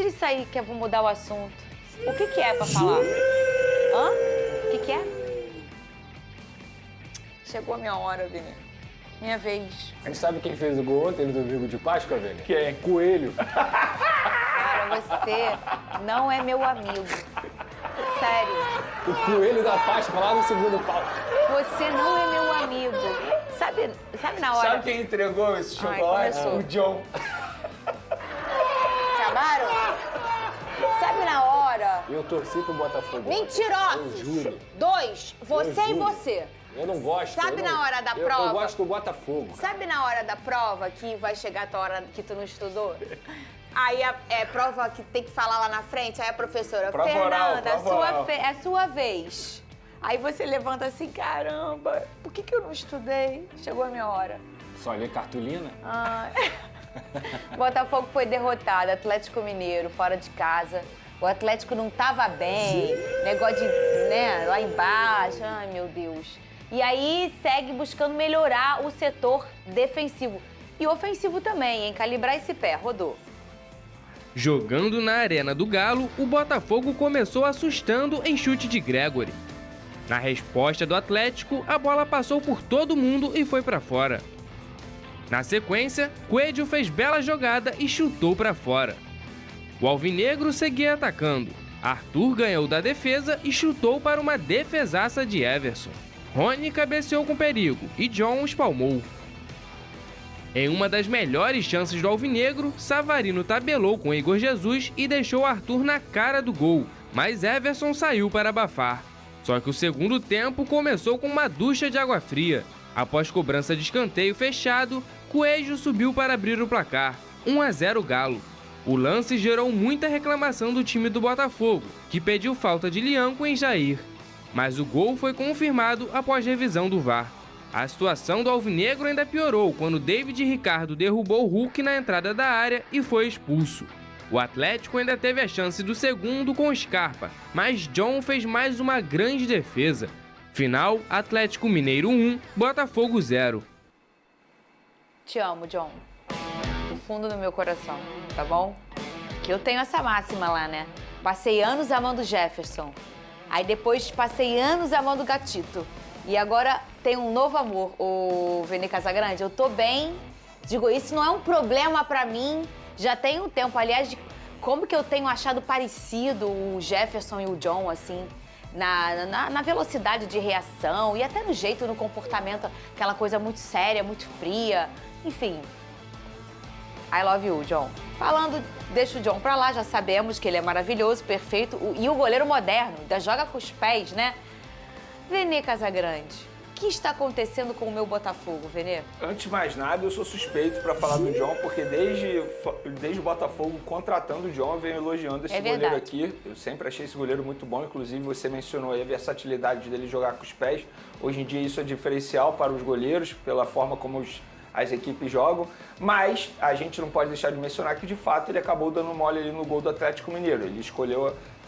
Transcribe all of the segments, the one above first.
isso aí que eu vou mudar o assunto. O que é pra falar? Hã? O que é? Chegou a minha hora, Vini. Minha vez. A gente sabe quem fez o gol ontem no domingo de Páscoa, Vini? Quem? Coelho. Cara, você não é meu amigo. Sério. O coelho da Páscoa lá no segundo pau. Você não é meu amigo. Sabe na hora... Sabe quem entregou esse chocolate? começou. O John. Acabaram? Sabe na hora... Eu torci pro Botafogo. Mentirosos! Eu juro. 2, você Eu e juro. você. Eu não gosto. Sabe eu não- na hora da eu prova? Eu gosto do Botafogo. Sabe na hora da prova que vai chegar a tua hora que tu não estudou? Aí é prova que tem que falar lá na frente, aí a professora, Prova oral, Fernanda, prova oral. é sua vez. Aí você levanta assim, caramba, por que eu não estudei? Chegou a minha hora. Só ler cartolina? Botafogo foi derrotado, Atlético Mineiro, fora de casa. O Atlético não tava bem, negócio de, né, lá embaixo, ai meu Deus. E aí segue buscando melhorar o setor defensivo. E ofensivo também, hein? Calibrar esse pé, rodou. Jogando na Arena do Galo, o Botafogo começou assustando em chute de Gregory. Na resposta do Atlético, a bola passou por todo mundo e foi para fora. Na sequência, Coelho fez bela jogada e chutou para fora. O alvinegro seguia atacando. Arthur ganhou da defesa e chutou para uma defesaça de Everson. Rony cabeceou com perigo e John espalmou. Em uma das melhores chances do alvinegro, Savarino tabelou com Igor Jesus e deixou Arthur na cara do gol, mas Everson saiu para abafar. Só que o segundo tempo começou com uma ducha de água fria. Após cobrança de escanteio fechado, Coelho subiu para abrir o placar, 1-0 Galo. O lance gerou muita reclamação do time do Botafogo, que pediu falta de Lianco em Jair. Mas o gol foi confirmado após revisão do VAR. A situação do alvinegro ainda piorou quando David Ricardo derrubou o Hulk na entrada da área e foi expulso. O Atlético ainda teve a chance do segundo com Scarpa, mas John fez mais uma grande defesa. Final, Atlético Mineiro 1, Botafogo 0. Te amo, John. Do fundo do meu coração, tá bom? Que eu tenho essa máxima lá, né? Passei anos amando Jefferson. Aí depois passei anos amando Gatito. E agora tem um novo amor, o Vene Casagrande. Eu tô bem, digo, isso não é um problema pra mim. Já tem um tempo, aliás, de como que eu tenho achado parecido o Jefferson e o John, assim, na velocidade de reação e até no jeito, no comportamento, aquela coisa muito séria, muito fria. Enfim, I love you, John. Falando, deixa o John pra lá, já sabemos que ele é maravilhoso, perfeito. E o goleiro moderno, ainda joga com os pés, né? Vene Casagrande, o que está acontecendo com o meu Botafogo, Vene? Antes de mais nada, eu sou suspeito para falar do John, porque desde o Botafogo contratando o John, eu venho elogiando esse goleiro aqui. Eu sempre achei esse goleiro muito bom, inclusive você mencionou aí a versatilidade dele jogar com os pés. Hoje em dia isso é diferencial para os goleiros, pela forma como as equipes jogam, mas a gente não pode deixar de mencionar que de fato ele acabou dando mole ali no gol do Atlético Mineiro. Ele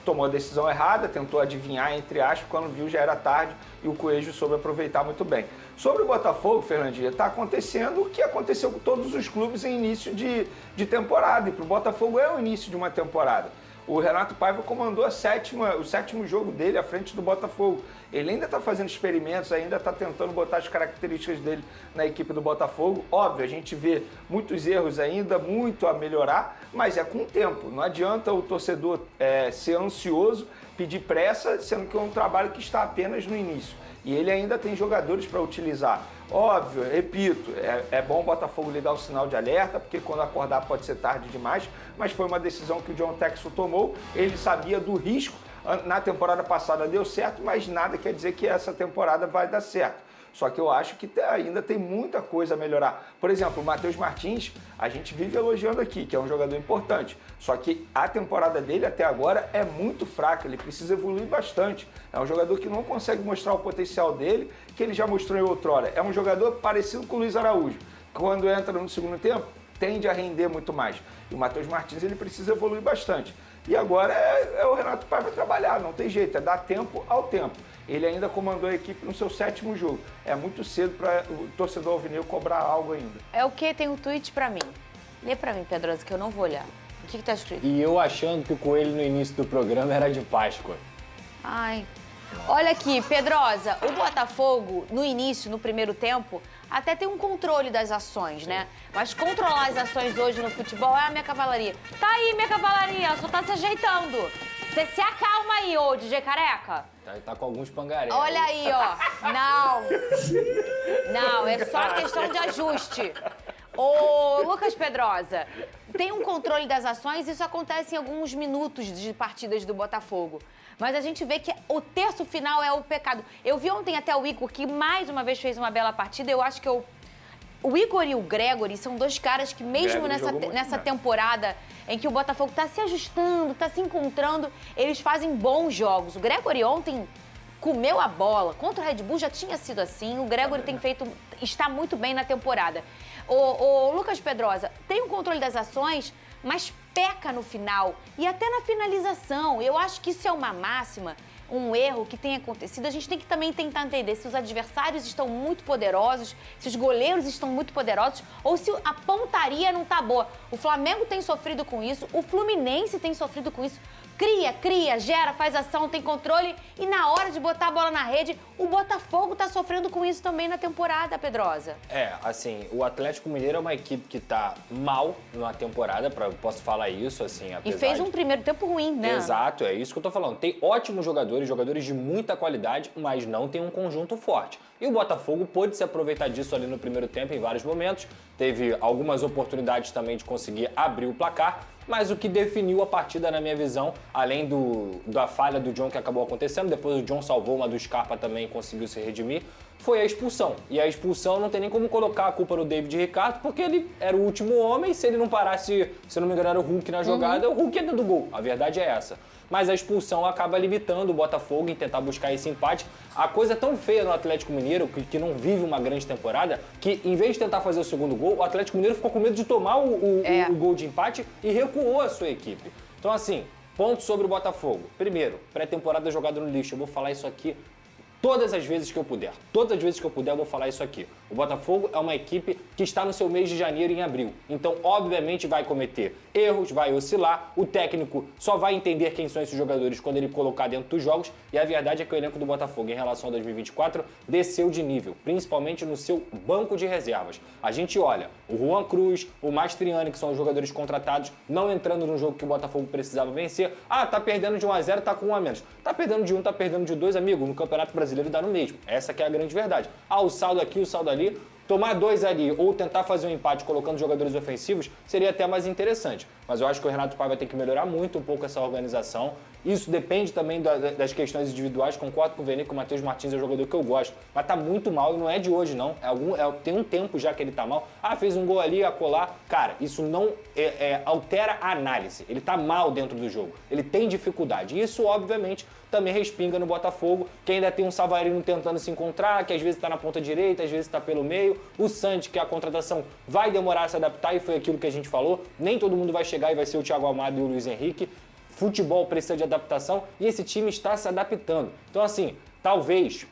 tomou a decisão errada, tentou adivinhar, entre aspas, quando viu já era tarde e o Coelho soube aproveitar muito bem. Sobre o Botafogo, Fernandinha, está acontecendo o que aconteceu com todos os clubes em início de temporada, e para o Botafogo é o início de uma temporada. O Renato Paiva comandou o sétimo jogo dele à frente do Botafogo. Ele ainda está fazendo experimentos, ainda está tentando botar as características dele na equipe do Botafogo. Óbvio, a gente vê muitos erros ainda, muito a melhorar, mas é com o tempo. Não adianta o torcedor ser ansioso, pedir pressa, sendo que é um trabalho que está apenas no início. E ele ainda tem jogadores para utilizar. Óbvio, repito, é bom o Botafogo ligar o sinal de alerta, porque quando acordar pode ser tarde demais, mas foi uma decisão que o John Texel tomou, ele sabia do risco, na temporada passada deu certo, mas nada quer dizer que essa temporada vai dar certo. Só que eu acho que ainda tem muita coisa a melhorar. Por exemplo, o Matheus Martins, a gente vive elogiando aqui, que é um jogador importante. Só que a temporada dele até agora é muito fraca, ele precisa evoluir bastante. É um jogador que não consegue mostrar o potencial dele, que ele já mostrou em outrora. É um jogador parecido com o Luiz Araújo. Quando entra no segundo tempo, tende a render muito mais. E o Matheus Martins, ele precisa evoluir bastante. E agora é o Renato Paiva trabalhar, não tem jeito, é dar tempo ao tempo. Ele ainda comandou a equipe no seu 7º jogo. É muito cedo para o torcedor alvinegro cobrar algo ainda. É o que? Tem um tweet pra mim. Lê pra mim, Pedrosa, que eu não vou olhar. que tá escrito? E eu achando que o coelho no início do programa era de Páscoa. Ai. Olha aqui, Pedrosa, o Botafogo, no início, no primeiro tempo, até tem um controle das ações, né? Mas controlar as ações hoje no futebol é a minha cavalaria. Tá aí, minha cavalaria, ela só tá se ajeitando. Você se acalma aí, ô DJ Careca. Tá com alguns pangarés. Olha aí, ó. Não, é só questão de ajuste. Ô, Lucas Pedrosa, tem um controle das ações, isso acontece em alguns minutos de partidas do Botafogo. Mas a gente vê que o terço final é o pecado. Eu vi ontem até o Igor, que mais uma vez fez uma bela partida. Eu acho que o Igor e o Gregory são dois caras que mesmo nessa temporada em que o Botafogo está se ajustando, está se encontrando, eles fazem bons jogos. O Gregory ontem comeu a bola. Contra o Red Bull já tinha sido assim. O Gregory está muito bem na temporada. O Lucas Pedrosa tem um controle das ações, mas peca no final e até na finalização. Eu acho que isso é uma máxima, um erro que tem acontecido. A gente tem que também tentar entender se os adversários estão muito poderosos, se os goleiros estão muito poderosos ou se a pontaria não tá boa. O Flamengo tem sofrido com isso, o Fluminense tem sofrido com isso. Cria, gera, faz ação, tem controle e na hora de botar a bola na rede, o Botafogo tá sofrendo com isso também na temporada, Pedrosa. Assim, o Atlético Mineiro é uma equipe que tá mal na temporada, posso falar isso, assim, apesar E fez um primeiro tempo ruim, né? Exato, é isso que eu tô falando. Tem ótimos jogadores de muita qualidade, mas não tem um conjunto forte. E o Botafogo pôde se aproveitar disso ali no primeiro tempo em vários momentos. Teve algumas oportunidades também de conseguir abrir o placar. Mas o que definiu a partida, na minha visão, além da falha do John que acabou acontecendo, depois o John salvou uma do Scarpa também e conseguiu se redimir, foi a expulsão. E a expulsão não tem nem como colocar a culpa no David Ricardo, porque ele era o último homem, se ele não parasse, se não me engano, era o Hulk na jogada, o Hulk ia dentro do gol. A verdade é essa. Mas a expulsão acaba limitando o Botafogo em tentar buscar esse empate. A coisa é tão feia no Atlético Mineiro, que não vive uma grande temporada, que em vez de tentar fazer o segundo gol, o Atlético Mineiro ficou com medo de tomar o gol de empate e recuou a sua equipe. Então, assim, ponto sobre o Botafogo. Primeiro, pré-temporada jogada no lixo. Eu vou falar isso aqui todas as vezes que eu puder. Todas as vezes que eu puder, eu vou falar isso aqui. O Botafogo é uma equipe que está no seu mês de janeiro e em abril. Então, obviamente, vai cometer erros, vai oscilar. O técnico só vai entender quem são esses jogadores quando ele colocar dentro dos jogos. E a verdade é que o elenco do Botafogo, em relação a 2024, desceu de nível, principalmente no seu banco de reservas. A gente olha o Juan Cruz, o Mastriani, que são os jogadores contratados, não entrando no jogo que o Botafogo precisava vencer. Ah, tá perdendo de 1-0, tá com 1 a menos. Tá perdendo de 1, tá perdendo de 2, amigo. No Campeonato Brasileiro dá no mesmo. Essa que é a grande verdade. Ah, o saldo aqui, o saldo ali. Tomar 2 ali ou tentar fazer um empate colocando jogadores ofensivos seria até mais interessante. Mas eu acho que o Renato Paiva tem que melhorar muito um pouco essa organização. Isso depende também das questões individuais. Concordo com o Vene que o Matheus Martins é um jogador que eu gosto. Mas tá muito mal e não é de hoje, não. Tem um tempo já que ele tá mal. Ah, fez um gol ali, acolá. Cara, isso não altera a análise. Ele tá mal dentro do jogo. Ele tem dificuldade. E isso, obviamente, também respinga no Botafogo, que ainda tem um Savarino tentando se encontrar, que às vezes tá na ponta direita, às vezes tá pelo meio. O Santi, que a contratação vai demorar a se adaptar, e foi aquilo que a gente falou. Nem todo mundo vai chegar e vai ser o Thiago Almada e o Luiz Henrique. Futebol precisa de adaptação e esse time está se adaptando. Então, assim, talvez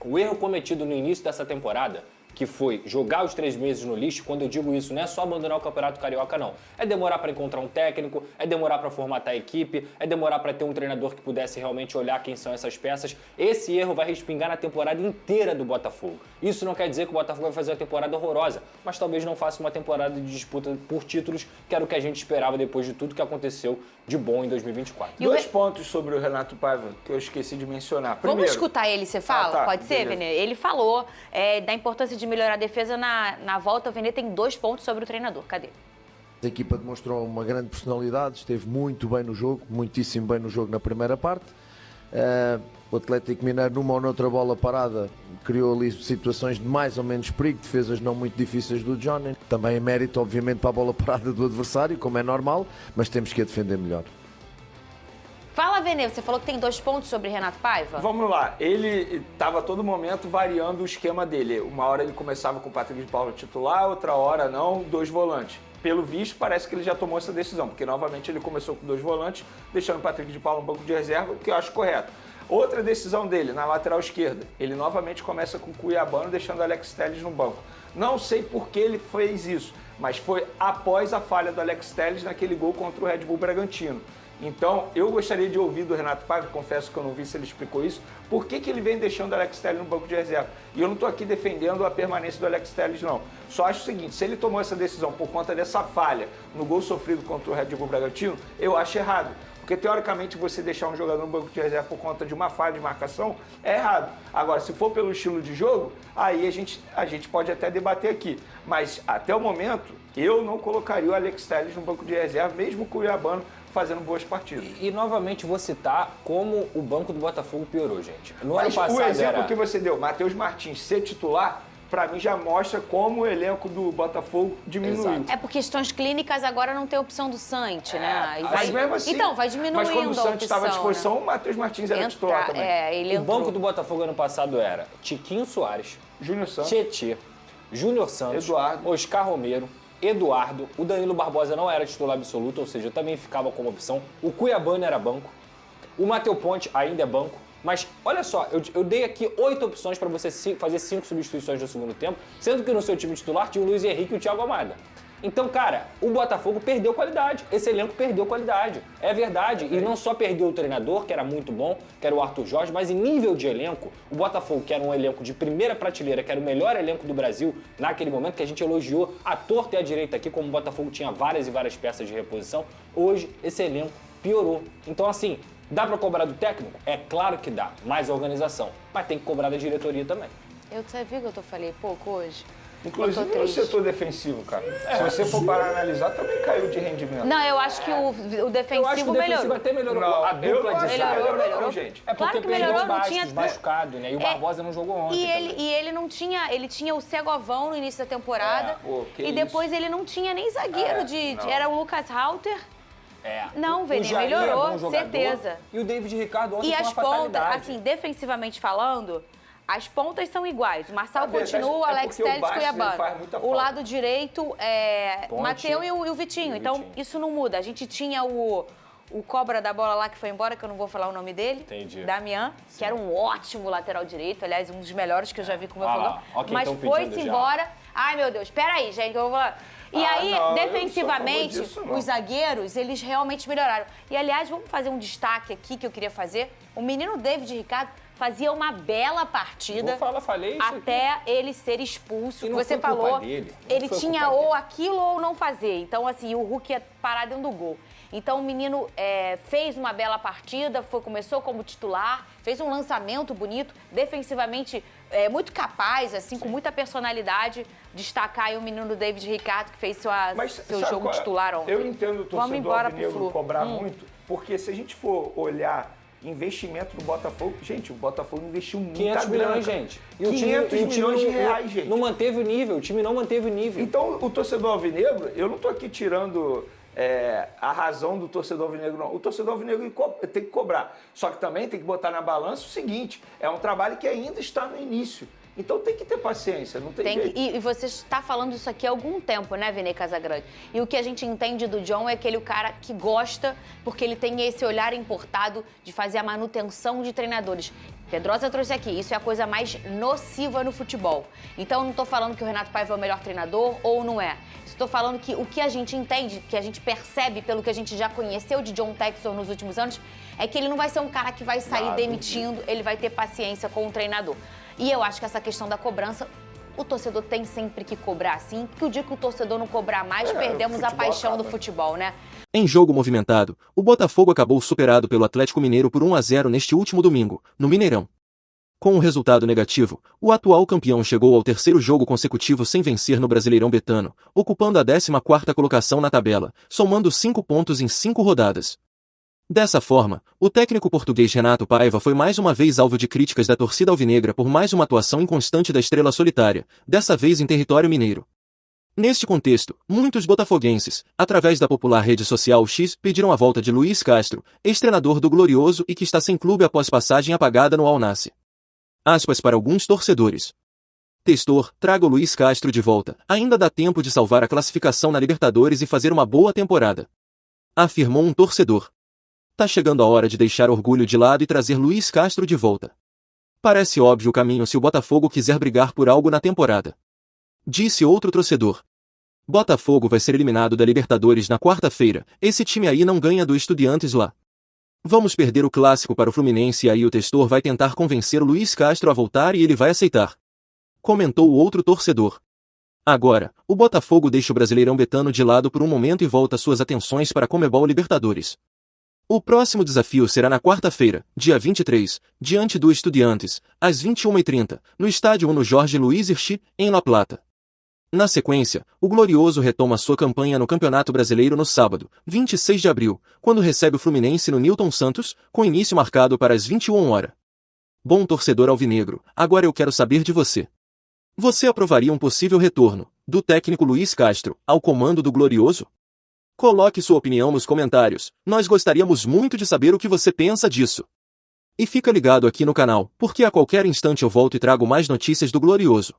o erro cometido no início dessa temporada, que foi jogar os 3 meses no lixo, quando eu digo isso, não é só abandonar o Campeonato Carioca, não. É demorar para encontrar um técnico, é demorar para formatar a equipe, é demorar para ter um treinador que pudesse realmente olhar quem são essas peças. Esse erro vai respingar na temporada inteira do Botafogo. Isso não quer dizer que o Botafogo vai fazer uma temporada horrorosa, mas talvez não faça uma temporada de disputa por títulos, que era o que a gente esperava depois de tudo que aconteceu de bom em 2024. Dois pontos sobre o Renato Paiva que eu esqueci de mencionar. Primeiro, vamos escutar ele, você fala? Tá, pode ser, Vene? Ele falou da importância de melhorar a defesa na volta. O Vene tem 2 pontos sobre o treinador. Cadê? A equipa demonstrou uma grande personalidade, esteve muito bem no jogo, muitíssimo bem no jogo na primeira parte. O Atlético Mineiro, numa ou noutra bola parada, criou ali situações de mais ou menos perigo, defesas não muito difíceis do Johnny. Também é mérito, obviamente, para a bola parada do adversário, como é normal, mas temos que a defender melhor. Fala, Vene, você falou que tem 2 pontos sobre Renato Paiva? Vamos lá, ele estava a todo momento variando o esquema dele. Uma hora ele começava com o Patrick de Paula titular, outra hora não, 2 volantes. Pelo visto, parece que ele já tomou essa decisão, porque novamente ele começou com 2 volantes, deixando o Patrick de Paula no banco de reserva, o que eu acho correto. Outra decisão dele, na lateral esquerda, ele novamente começa com o Cuiabano, deixando o Alex Telles no banco. Não sei por que ele fez isso, mas foi após a falha do Alex Telles naquele gol contra o Red Bull Bragantino. Então, eu gostaria de ouvir do Renato Paiva, confesso que eu não vi se ele explicou isso, por que ele vem deixando o Alex Telles no banco de reserva. E eu não estou aqui defendendo a permanência do Alex Telles, não. Só acho o seguinte, se ele tomou essa decisão por conta dessa falha no gol sofrido contra o Red Bull Bragantino, eu acho errado. Porque, teoricamente, você deixar um jogador no banco de reserva por conta de uma falha de marcação é errado. Agora, se for pelo estilo de jogo, aí a gente pode até debater aqui. Mas, até o momento, eu não colocaria o Alex Telles no banco de reserva, mesmo com o Cuiabano fazendo boas partidas. E novamente vou citar como o banco do Botafogo piorou, gente. No ano passado o exemplo que você deu, Matheus Martins ser titular, para mim já mostra como o elenco do Botafogo diminuiu. Exato. É por questões clínicas agora não tem opção do Sante, né? Mas mesmo assim, então, vai diminuindo mas quando o a Sante estava à opção, disposição, né? o Matheus Martins era titular também. Ele O entrou. banco do Botafogo ano passado era Tiquinho Soares, Júnior Santos, Tietê, Júnior Santos, Eduardo. Oscar Romero, Eduardo, o Danilo Barbosa não era titular absoluto, ou seja, também ficava como opção. O Cuiabano era banco, o Matheus Ponte ainda é banco. Mas olha só, eu dei aqui 8 opções para você fazer 5 substituições no segundo tempo, sendo que no seu time titular tinha o Luiz Henrique e o Thiago Almada. Então, cara, o Botafogo perdeu qualidade. Esse elenco perdeu qualidade. É verdade. E não só perdeu o treinador, que era muito bom, que era o Arthur Jorge, mas em nível de elenco, o Botafogo, que era um elenco de primeira prateleira, que era o melhor elenco do Brasil naquele momento, que a gente elogiou à torta e à direita aqui, como o Botafogo tinha várias e várias peças de reposição, hoje esse elenco piorou. Então, assim, dá pra cobrar do técnico? É claro que dá. Mais organização. Mas tem que cobrar da diretoria também. Você viu que eu falei pouco hoje? Inclusive no setor defensivo, cara. Se você for para analisar, também caiu de rendimento. Não, eu acho que o defensivo Eu acho que o defensivo melhorou. até melhorou. Não, A dupla de zaga. Melhorou. Gente. É porque Claro que perdeu melhorou, o não Bastos, tinha- machucado, né? E o Barbosa não jogou ontem também. E ele não tinha, ele tinha o Segovão no início da temporada. Pô, que e isso. depois ele não tinha nem zagueiro não. era o Lucas Halter. É. Não, O Vene, Jair é melhorou, bom jogador, certeza. E o David Ricardo ontem E foi as uma pontas, fatalidade. assim, defensivamente falando, as pontas são iguais. O Marçal A verdade continua, o é Alex porque o Telles e Bastos, ele Cuiabano. faz muita O falta. lado direito é Ponte Mateu e o Vitinho. e o Então, Vitinho. isso não muda. A gente tinha o cobra da bola lá que foi embora, que eu não vou falar o nome dele. Entendi. Damian, que era um ótimo lateral direito. Aliás, um dos melhores que eu já vi com o meu Ah lá, fogão. ó quem Mas tão foi-se pedindo já. embora. Ai, meu Deus, peraí, gente, que eu vou falar. E Ah, aí, não, eu não sou a favor defensivamente, disso, não. os zagueiros, eles realmente melhoraram. E, aliás, vamos fazer um destaque aqui que eu queria fazer. O menino David Ricardo fazia uma bela partida Falei isso aqui. até ele ser expulso. E Que não você foi culpa falou, dele, não ele foi tinha culpa ou dele. aquilo ou não fazer. Então, assim, o Hulk ia parar dentro do gol. Então, o menino fez uma bela partida, começou como titular, fez um lançamento bonito, defensivamente muito capaz, assim, com muita personalidade. Destacar aí o menino David Ricardo, que fez seu sabe jogo qual é? titular ontem. Eu entendo o Vamos torcedor embora pro alvinegro Flu. cobrar muito, porque se a gente for olhar investimento do Botafogo, gente, o Botafogo investiu muita 500 grana. milhões, gente. E 500 milhões de reais, gente. Não manteve o nível, o time não manteve o nível. Então, o torcedor alvinegro, eu não estou aqui tirando a razão do torcedor alvinegro, não. O torcedor alvinegro tem que cobrar. Só que também tem que botar na balança o seguinte, é um trabalho que ainda está no início. Então tem que ter paciência, não tem jeito. E você está falando isso aqui há algum tempo, né, Vene Casagrande? E o que a gente entende do John é aquele cara que gosta, porque ele tem esse olhar importado de fazer a manutenção de treinadores. Pedrosa trouxe aqui, isso é a coisa mais nociva no futebol. Então eu não estou falando que o Renato Paiva é o melhor treinador ou não é. Estou falando que o que a gente entende, que a gente percebe pelo que a gente já conheceu de John Textor nos últimos anos, é que ele não vai ser um cara que vai sair demitindo, ele vai ter paciência com o treinador. E eu acho que essa questão da cobrança, o torcedor tem sempre que cobrar sim, porque o dia que o torcedor não cobrar mais, perdemos a paixão do futebol, né? Em jogo movimentado, o Botafogo acabou superado pelo Atlético Mineiro por 1-0 neste último domingo, no Mineirão. Com o resultado negativo, o atual campeão chegou ao terceiro jogo consecutivo sem vencer no Brasileirão Betano, ocupando a 14ª colocação na tabela, somando 5 pontos em 5 rodadas. Dessa forma, o técnico português Renato Paiva foi mais uma vez alvo de críticas da torcida alvinegra por mais uma atuação inconstante da estrela solitária, dessa vez em território mineiro. Neste contexto, muitos botafoguenses, através da popular rede social X, pediram a volta de Luiz Castro, ex-treinador do Glorioso e que está sem clube após passagem apagada no Al Nassr. Aspas para alguns torcedores. Textor, traga o Luiz Castro de volta, ainda dá tempo de salvar a classificação na Libertadores e fazer uma boa temporada. Afirmou um torcedor. Tá chegando a hora de deixar orgulho de lado e trazer Luiz Castro de volta. Parece óbvio o caminho se o Botafogo quiser brigar por algo na temporada. Disse outro torcedor. Botafogo vai ser eliminado da Libertadores na quarta-feira, esse time aí não ganha do Estudiantes lá. Vamos perder o clássico para o Fluminense e aí o Testor vai tentar convencer o Luiz Castro a voltar e ele vai aceitar. Comentou o outro torcedor. Agora, o Botafogo deixa o Brasileirão betano de lado por um momento e volta suas atenções para a Conmebol Libertadores. O próximo desafio será na quarta-feira, dia 23, diante do Estudiantes, às 21h30, no estádio Uno Jorge Luiz Hirschi, em La Plata. Na sequência, o Glorioso retoma sua campanha no Campeonato Brasileiro no sábado, 26 de abril, quando recebe o Fluminense no Newton Santos, com início marcado para as 21h. Bom torcedor alvinegro, agora eu quero saber de você. Você aprovaria um possível retorno do técnico Luiz Castro ao comando do Glorioso? Coloque sua opinião nos comentários, nós gostaríamos muito de saber o que você pensa disso. E fica ligado aqui no canal, porque a qualquer instante eu volto e trago mais notícias do Glorioso.